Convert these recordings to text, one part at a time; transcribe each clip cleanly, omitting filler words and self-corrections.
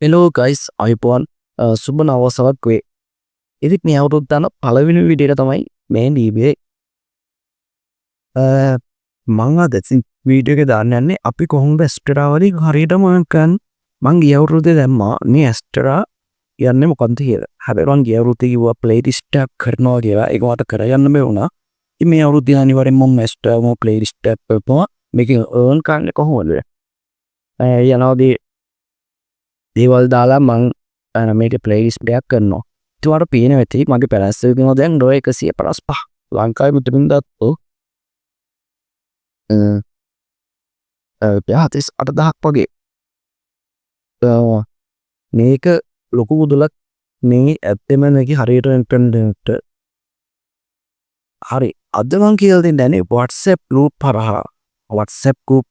Hello guys, අයිබෝන් සුබ නවසරක් වේ. ඉතින් මේ අවුරුද්ද දාන පළවෙනි වීඩියෝ එක තමයි මේ දීපේ. මම අද වීඩියෝ එක දාන්න යන්නේ අපි කොහොමද ඇස්ට්‍රා වලින් හරියටම ගන්න. මං ගිය අවුරුද්දේ දැම්මා මේ ඇස්ට්‍රා යන්නේ මොකන්ද කියලා. හැබැයි මං ගිය අවුරුද්දේ කිව්වා ප්ලේලිස්ට් එකක් කරනවා කියලා. ඒක මට කරගන්න බැ වුණා. ඉතින් මේ අවුරුද්දේ අනිවාර්යෙන් මම ඇස්ට්‍රාම ප්ලේලිස්ට් එකක් කරපුවා. මේක earn කරන්නේ කොහොමද? යනවාදී දේවල් දාලා මං මේක ප්ලේලිස්ට් එකක් කරනවා. ඒකට පේන වෙති මගේ පැලැස්ස වෙනවා දැන් ඩෝ 155. ලංකාවේ මුතුමින් දාත්තෝ 48000ක් වගේ. මේක ලොකු මුදලක් මේ ඇත්තෙම නැකි හරියට ඉන්ටර්නෙට් හරි අද මං කියලා දෙන්නේ WhatsApp group හරහා WhatsApp group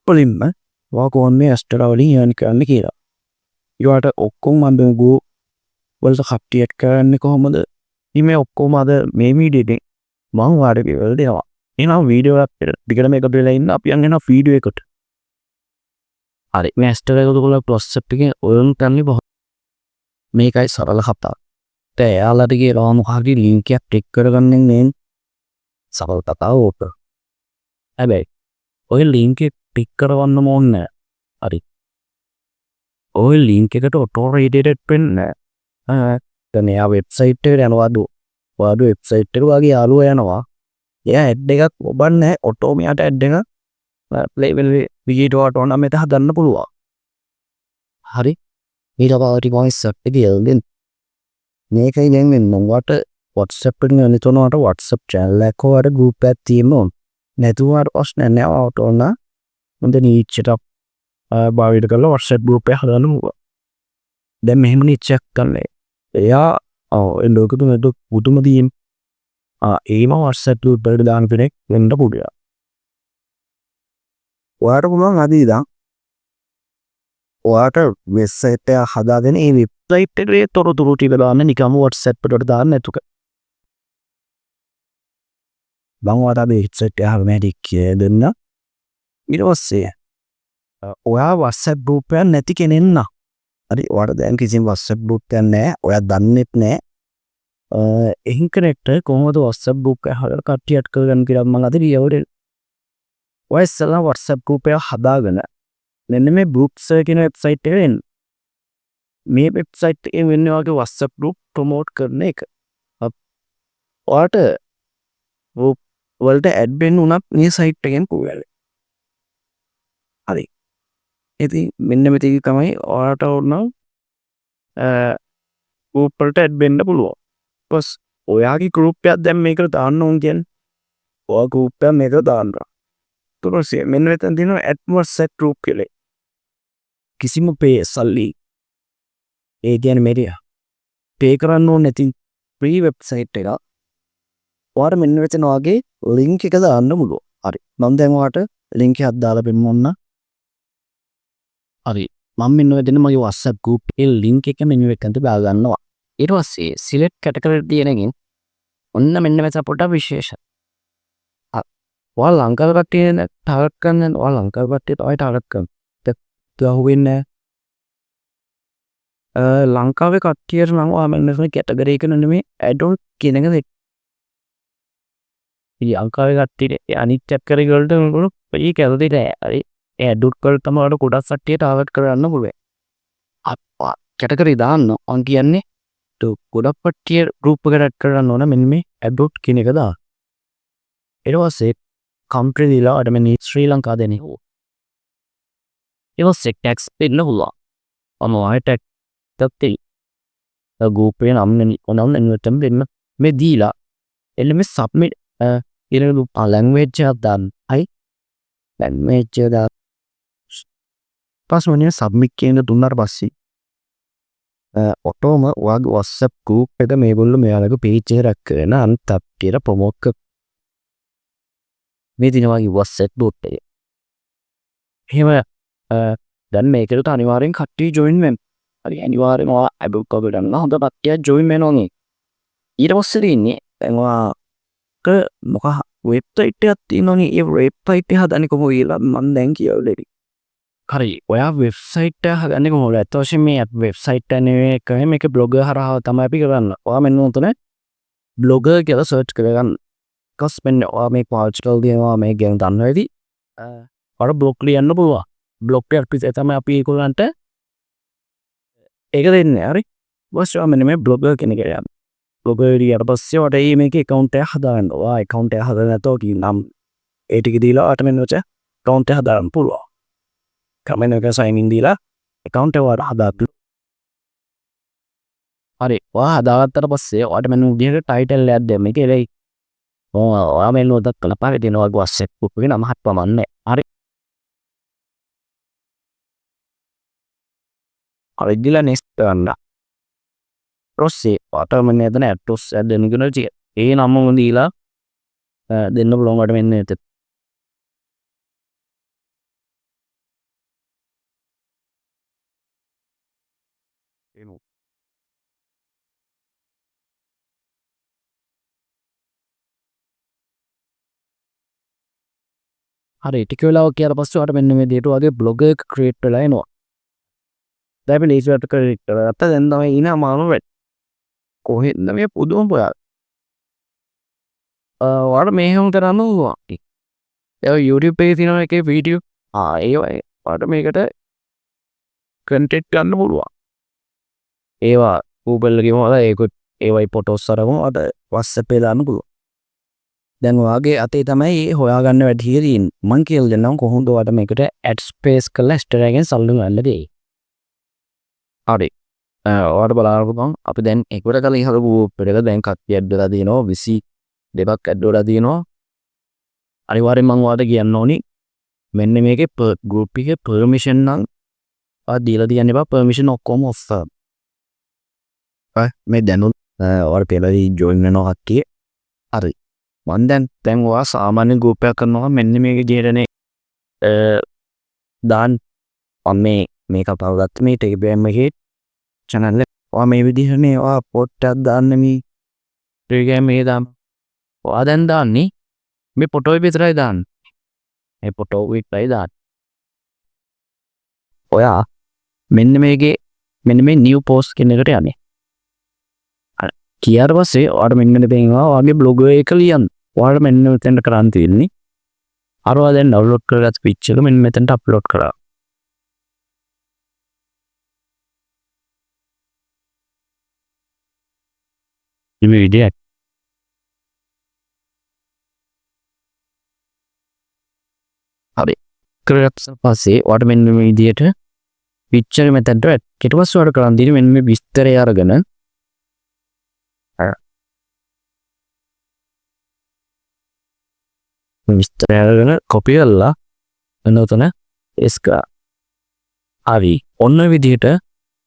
වලින්ම ඔයා කොහොමද ඇස්ට්‍රා වලින් earn කරන්න කියලා. ඊට ඔක්කොම මම ගෝ වලට කප්ටියට් කරන්නේ කොහොමද? මේ ඔක්කොම අද මේ වීඩියෝ එකෙන් මම ඔයාලට කියලා දෙනවා. එහෙනම් වීඩියෝ එක දිගටම එකතු වෙලා ඉන්න අපි යන්න වීඩියෝ එකට. හරි මේ ඇස්ට්‍රා එක උදකලා WhatsApp එකෙන් earn කරන්නේ කොහොමද? මේකයි සරල කතාව. දැන් එයාලට කියලා මොකක්ද link එකක් ක්ලික් කරගන්නේ නේ. සරල කතාව ඕක. හැබැයි ඔය link එක ක්ලික් කරවන්න ඕනේ නැහැ. හරි. ඔය link එකට auto redirected වෙන්නේ නැහැ. දැන් එයා වෙබ්සයිට් එකට යනවා ඔයාගේ වෙබ්සයිට් එක වගේ යාළුවා යනවා. එයා ඇඩ් එකක් ඔබන්නේ නැහැ. auto මෙයාට ඇඩ් එක play වීඩියෝ වලට ඕන මෙතන හදන්න පුළුවන්. හරි. ඊට පස්සේ voice එක ගියල්ෙන් මේකයි දැන් වෙනවට WhatsApp එකෙන් අනිතනකට WhatsApp channel එකක් හොර group එකක් තියෙනවා. නැතුවට ප්‍රශ්න නැහැ. auto න මොඳ නීච් එක භාවිත කරලා WhatsApp group එක හදන්න පුළුවන්. දැන් මෙහෙම නීච් එකක් ගන්න. එයා ඒ ලෝකෙට නේද පුදුම දීම් ඒම WhatsApp group වලට දාන කෙනෙක් වෙන්න පුළුවන්. ඔයාට පුළුවන් අද ඉඳන් ඔයාට වෙබ්සයිට් එක හදාගෙන ඒ වෙබ්සයිට් එකේ තොරතුරු ටික දාන්න නිකම්ම WhatsApp එකට දාන්න නැතුක. මම ඔයාට මේ වෙබ්සයිට් එක හැමදේක් දෙන්න. ඊට පස්සේ ඔයා WhatsApp group එක නැති කෙනෙක් නා. හරි ඔයාට දැන් කිසිම WhatsApp group එකක් නැහැ. ඔයා දන්නෙත් නැහැ. එහින් කනෙක්ට් කොහොමද WhatsApp group එක හදලා කට්ටියට කරගන්න කියලා මම අද ඊයෝට ඔය ඉස්සෙල්ලා WhatsApp group එක හදාගෙන මෙන්න මේ groups කියන වෙබ්සයිට් එකට එන්න. මේ වෙබ්සයිට් එකේ වෙන්නේ වගේ WhatsApp group promote කරන එක. ඔයාට group වලට add වෙන්න උනත් මේ site එකෙන් පුළුවන්. හරි. ඉතින් මෙන්න මෙතන තමයි ඔයාට ඕන group වලට add වෙන්න පුළුවන්. ඊපස් ඔයාගේ group එකක් දැන් මේකට දාන්න ඕන කියන්නේ ඔයා group එක මේකට දාන්න. ඊට මෙන්න මෙතන තියෙනවා add WhatsApp group කියලා. කිසිම pay සල්ලි ඒ කියන්නේ මෙරිය pay කරන්න ඕනේ නැති free website එක. ඔයාට මෙන්න මෙතන වගේ link එක දාන්න පුළුවන්. හරි. මම දැන් ඔයාට link එකක් දාලා පෙන්නන්න. හරි. මම මෙන්න මෙතන මගේ WhatsApp group එකේ link එක මෙන්න මෙතනට බා ගන්නවා. ඊට පස්සේ select category තියෙනකින් ඔන්න මෙන්න මෙතන පොඩක් විශේෂ. ඔයා ලංකාව කට්ටිය ටාගට් කරන්න ඔයා ලංකාව කට්ටිය තමයි ටාගට් කරන්න. අහුවෙන්නේ ලංකාවේ කට්ටියට නම් ඔයා මෙන්න මෙතන category එක නෙමෙයි adult කියන එක දෙන්න. ඉතින් ලංකාවේ කට්ටියට අනිත් category වලට මොකද ඒ කැලේ නෑ. හරි. ඒ adult වලට තමයි ඔයාලා ගොඩක් කට්ටිය ටාගට් කරන්න පුළුවන්. අප්පා category දාන්න මං කියන්නේ ගොඩක් කට්ටිය group එකට add කරන්න ඕන මෙන්න මේ adult කියන එක දාන්න. ඊට පස්සේ country දීලා අර මෙන්න ශ්‍රී ලංකා දෙන්නේ. ඊට පස්සේ tax දෙන්න පුළුවන්. ඔයාලා tax තත්ති group එකේ නම් නෙන්න දෙන්න මේ දීලා එන්න මේ submit ඊළඟ language එකක් දාන්න. හයි language එක දාන්න. පස්සේ submit කියන දුන්නාට පස්සේ ඔටෝම ඔයාගේ WhatsApp group එක මේගොල්ලෝ මෙයාලගේ page එක රැක් කරන අනිත් අප්ඩේට ප්‍රොමෝට් කර මේ දිනවාගේ WhatsApp group එක. එහෙම දැන් මේකට අනිවාර්යෙන් කට්ටිය join වෙන්න. හරි අනිවාර්යෙන්ම ඔයා අබ් කවර් කරන්න හොඳ කට්ටිය join වෙනවා නේ. ඊට පස්සේ තියෙන්නේ දැන් ඔයාක මොකක් වෙබ්සයිට් එකක් තියෙනවනේ ඒ වෙබ්සයිට් එක හදන්නේ කොහොමද කියලා මම දැන් කියවලේ. හරි ඔයා වෙබ්සයිට් එක හදන්නේ කොහොමද? ඇත්ත වශයෙන්ම මේ වෙබ්සයිට් එක නෙවෙයි කරන්නේ මේක බ්ලොගර් හරහා තමයි අපි කරන්නේ. ඔයා මෙන්න උතන බ්ලොගර් කියලා සර්ච් කරගන්න. ඊට මෙන්න ඔයා මේ පාවිච්චි කරලා දෙනවා මේ ගැන දන්නවා ඇති. ඔයාලා බ්ලොග් ලියන්න පුළුවන්. බ්ලොග් එකක් පිටේ තමයි අපි ඒගොල්ලන්ට ඒක දෙන්නේ. හරි. ඊට මෙන්න මේ බ්ලොගර් කෙනෙක් යනවා. බ්ලොගර් ඊට පස්සේ ඔයාට මේකේ account එක හදාගන්න. ඔයා account එක හදලා නැතෝ කියනම් ඒ ටික දීලා ඔයාට මෙන්න ඔච්චර account එක හදාගන්න පුළුවන්. කමෙන්ට් එක sign in දීලා account එක ඔයාලා හදාගන්න. හරි. ඔයා හදාගත්තට පස්සේ ඔයාට මෙන්න විදිහට title එකක් දෙන්න. මේකේ වෙයි. ඔයා මෙන්න උදක් කළා පාරේ දෙනවා WhatsApp group එකේ නම හත්පමන්නේ. හරි. හරි දීලා next කරන්න. ඊපස්සේ ඔයාට මෙන්න එතන address එක දෙන්න කියලා තියෙනවා. ඒ නම දීලා දෙන්න පුළුවන් වට මෙන්න එතන. හරි ටික වෙලාවක් ගියාට පස්සේ ඔයාට මෙන්න මේ විදිහට වගේ බ්ලොග් එක ක්‍රියේට් වෙලා එනවා. දැන් අපි ලේසියට ක්‍රියේට් කරගත්තා. දැන් තමයි ඉන අමාරුම වැඩ. කොහෙන්ද මේ පුදුම ඔයා? ඔයාලා මේකම කරන්න පුළුවන්. ඒ YouTube එකේ තියෙන එකේ වීඩියෝ ඒවා ඔයාට මේකට කන්ටෙන්ට් ගන්න පුළුවන්. ඒවා Google එකේම වල ඒකත් ඒවයි ෆොටෝස් අරගෙන අද WhatsApp එකේ දාන්න පුළුවන්. දැන් ඔයාගේ අතේ තමයි හොයාගන්න වැඩි තියෙන්නේ. මං කියලා දෙන්නම් කොහොමද ඔයාට මේකට ad space කරලා extra එකෙන් සල්ලි ගන්න දෙයි. හරි. ඔයාට බලන්න පුළුවන් අපි දැන් එකට කලින් හදපු group එක දැන් කට්ටිය add වෙලා දිනවා 22ක් add වෙලා දිනවා. අනිවාර්යෙන් මම ඔයාලට කියන්න ඕනි මෙන්න මේකේ group එකේ permission නම් ඔයා දීලා තියන්න එපා permission ඔක්කොම off. මේ දැනුත් ඔයාලා පෙළදී join වෙනවා කට්ටිය. හරි. මම දැන් ඔයා සාමාන්‍ය group එකක් කරනවා මෙන්න මේක විදිහටනේ දාන්න මම මේක අපවගත්ත මේ Telegram එකේ channel එක ඔයා මේ විදිහටනේ ඔයා post එකක් දාන්න මේ Telegram එකේ දාන්න. ඔයා දැන් දාන්නේ මේ ෆොටෝ එක විතරයි දාන්නේ. මේ ෆොටෝ එක විතරයි දාන්නේ. ඔයා මෙන්න මේකේ මෙන්න මේ new post කියන එකට යන්නේ. ඊට පස්සේ ඔයාට මෙන්න දෙනවා ඔයාගේ blog එක ලියන්න. ඔයාලා මෙන්න මෙතෙන්ට කරන් තියෙන්නේ. අරවා දැන් download කරගත්ත picture එක මෙන්න මෙතෙන්ට upload කරා. මේ විදියට. හරි. කරගත්ත පස්සේ ඔයාට මෙන්න මේ විදියට picture මෙතෙන්ට ඊට පස්සේ ඔයාට කරන් තියෙන්නේ මෙන්න මේ විස්තරය අරගෙන විස්තරය අරගෙන copy කරලා එන්න උතන paste කරා. හරි. ඔන්න විදිහට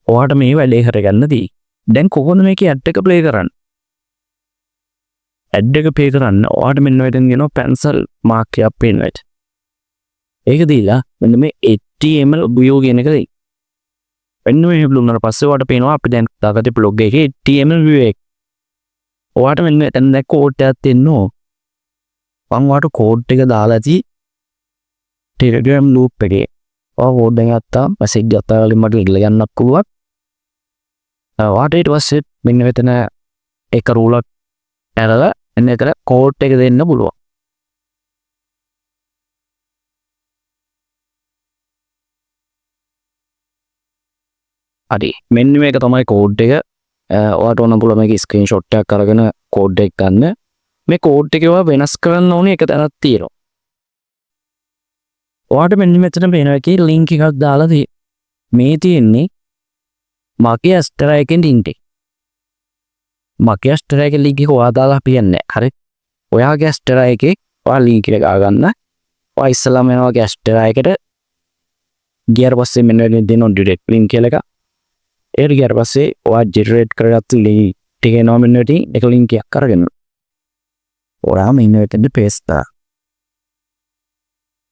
ඔයාට මේ වැඩේ කරගන්න දී. දැන් කොහොමද මේකේ ad එක play කරන්නේ? ad එක play කරන්න ඔයාට මෙන්න මෙතන දෙනවා pencil mark එකක් පේනවා. ඒක දීලා මෙන්න මේ HTML view කියන එක දෙයි. මෙන්න මේ බලුණාට පස්සේ ඔයාට පේනවා අපි දැන් දාගත්තේ blog එකේ HTML view එක. ඔයාට මෙන්න එතන දැන් code එකක් තියෙනවා. මම ඔයාට code එක දාලා ඇති Telegram loop එකේ. ඔයා code එක ගත්තා message එකක් තාලින් මට ඉල්ල ගන්නක් පුළුවන්. ඔයාට ඊට පස්සේ මෙන්න මෙතන එක රූලක් ඇරලා එන්න එතන code එක දෙන්න පුළුවන්. හරි මෙන්න මේක තමයි code එක. ඔයාට ඕන පුළුවන් මේක screenshot එකක් අරගෙන code එක ගන්න. මේ code එක ඔයා වෙනස් කරන්න ඕනේ එක තැනක් තියෙනවා. ඔයාට මෙන්න මෙතන පේන එකේ link එකක් දාලා තියෙනවා. මේ තියෙන්නේ මගේ Astra එකෙන් link එක. මගේ Astra එකේ link එක ඔයා දාලා පියන්නේ. හරි. ඔයාගේ Astra එකේ ඔයා link එක ගන්න. ඔයා ඉස්සලාම යනවා ඔයාගේ Astra එකට. ගියාට පස්සේ මෙන්න දෙනවා direct link කියලා එක. ඒක ගියාට පස්සේ ඔයා generate කරගත්ත link ටික එනවා මෙන්න ඉතින් එක link එකක් අරගෙන. ඔයා මෙන්න මෙතන paste කරා.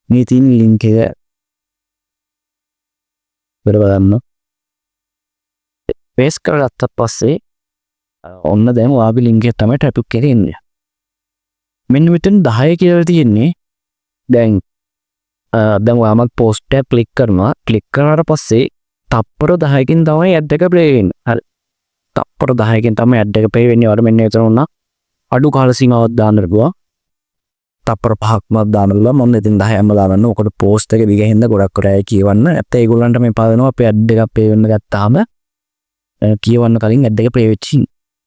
මේ තියෙන link එක බලන්න. paste කරගත්ත පස්සේ ඔන්න දැන් ඔයාගේ link එක තමයි type එකේ ඉන්නේ. මෙන්න මෙතන 10 කියලා තියෙන්නේ. දැන් දැන් ඔයාමත් පෝස්ට් එක ක්ලික් කරනවා. ක්ලික් කරාට පස්සේ තප්පර 10කින් තමයි ඇඩ් එක ප්ලේ වෙන්නේ. හරි. තප්පර 10කින් තමයි ඇඩ් එක ප්ලේ වෙන්නේ. ඔයාලා මෙන්න එතන උනා අඩු කාල සීමාවක් දාන්න ලැබුවා. තප්පර 5ක්ම දාන්නලා මම ඉතින් 10ක්ම දාගන්න. ඔකට පෝස්ට් එක දිගින් ගොඩක් අය කියවන්න. නැත්නම් ඒගොල්ලන්ට මේ පාවෙනවා අපේ ඇඩ් එකක් ප්ලේ වෙන්න ගත්තාම කියවන්න කලින් ඇඩ් එක ප්ලේ වෙච්චි.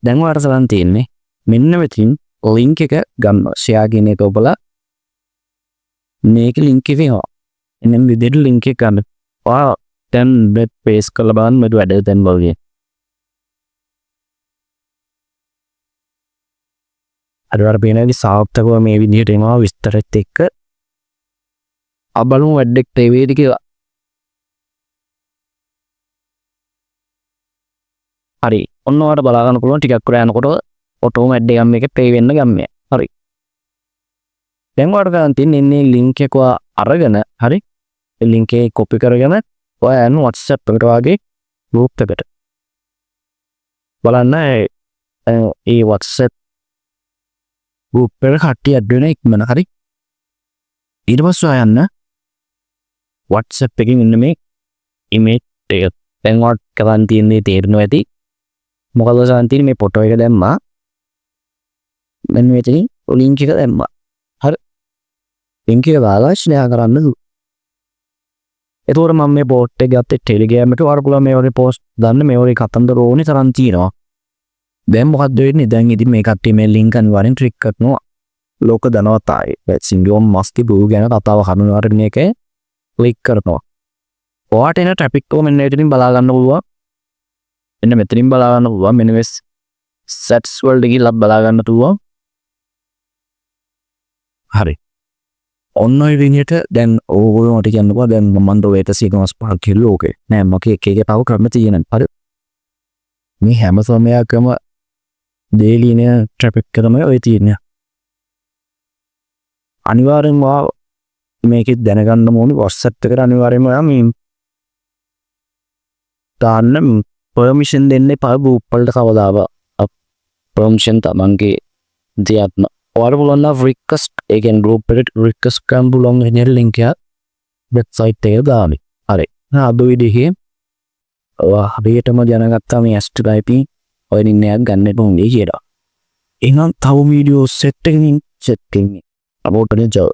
දැන් ඔයාලට සලන් තියෙන්නේ මෙන්න මෙතින් ලින්ක් එක ගන්නවා. ෂෙයා කියන එක ඔබලා මේක ලින්ක් එක එනවා. එනම් විදිහට ලින්ක් එක ගන්න. ඔයා දැන් වෙබ් පේජ් කරලා බලන්න මම වැඩ දැන් වගේ. අර පේනවාගේ සාර්ථකව මේ විදිහට එනවා විස්තරත් එක්ක. අබලමු වැඩ එක ඒ වේද කියලා. හරි. ඔන්න ඔයාලට බලා ගන්න පුළුවන් ටිකක් කර යනකොට ඔටෝම ඇඩ් එකක් මේක ප්ලේ වෙන්න ගම්මේ. හරි. දැන් ඔයාලට ගන්න තියෙන්නේ මේ ලින්ක් එක අරගෙන හරි. ඒ ලින්ක් එක කොපි කරගෙන ඔයා යන WhatsApp එකට වාගේ group එකට. බලන්න ඒ WhatsApp group එකට කට්ටිය ඇඩ් වෙන ඉක්මන හරි. ඊට පස්සේ ඔයා යන්න WhatsApp එකකින් ඉන්න මේ image එක දැන් ඔයාලට කරන් තියෙන්නේ තේරෙනවා ඇති. මොකද ඔයාලන් තියෙන්නේ මේ ෆොටෝ එක දැම්මා. මෙන්න මෙතනින් ලින්ක් එක දැම්මා. හරි. ලින්ක් එක දාලා ෂෙයා කරන්න දු. එතකොට මම මේ පෝස්ට් එක ගත්තේ Telegram එකට. ඔයාලා පුළුවන් මේ වගේ පෝස්ට් දාන්න මේ වගේ කතන්දර ඕනේ තරම් තියෙනවා. දැන් මොකද්ද වෙන්නේ? දැන් ඉතින් මේ කට්ටිය මේ ලින්ක් අනිවාර්යෙන් ට්‍රික් කරනවා. ලෝක ධනවතයි. සින්ඩ්‍රෝම් මස්කි බූ ගැන කතාව කරනවා මේක ක්ලික් කරනවා. ඔයාට එන ට්‍රැෆික් එක මෙන්න මෙතනින් බලා ගන්න පුළුවන්. මෙන්න මෙතනින් බලා ගන්න පුළුවන්. මෙන්න මේ sets වලට ගිහලා බලා ගන්න පුළුවන්. හරි. ඔන්න ඔය විදිහට දැන් ඕගොල්ලෝ මට කියන්නකෝ දැන් මම දොවේට 155 කිලෝ ඕකේ. නෑ මගේ එක එක තව ක්‍රම තියෙනවා. හරි. මේ හැම සමයකම daily නේ ට්‍රැෆික් එක තමයි ඔය තියෙන්නේ. අනිවාර්යෙන්ම මේකෙත් දැනගන්න ඕනේ WhatsApp එකට අනිවාර්යෙන්ම ඔයා මේ දාන්න permission දෙන්න එපා group වලට කවදාවත්. permission තමන්ගේ දෙයක්ම. ඔයාලා බලන්න request ඒ කියන්නේ group එකට request කරන්න පුළුවන් වෙන link එක website එකේ දාන්න. හරි. අද විදිහේ ඔයා හරියටම දැනගත්තා මේ HTTP ඔය නින්නයක් ගන්න ඕනේ කියලා. එහෙනම් තව වීඩියෝ සෙට් එකකින් check කරන්න. about the job.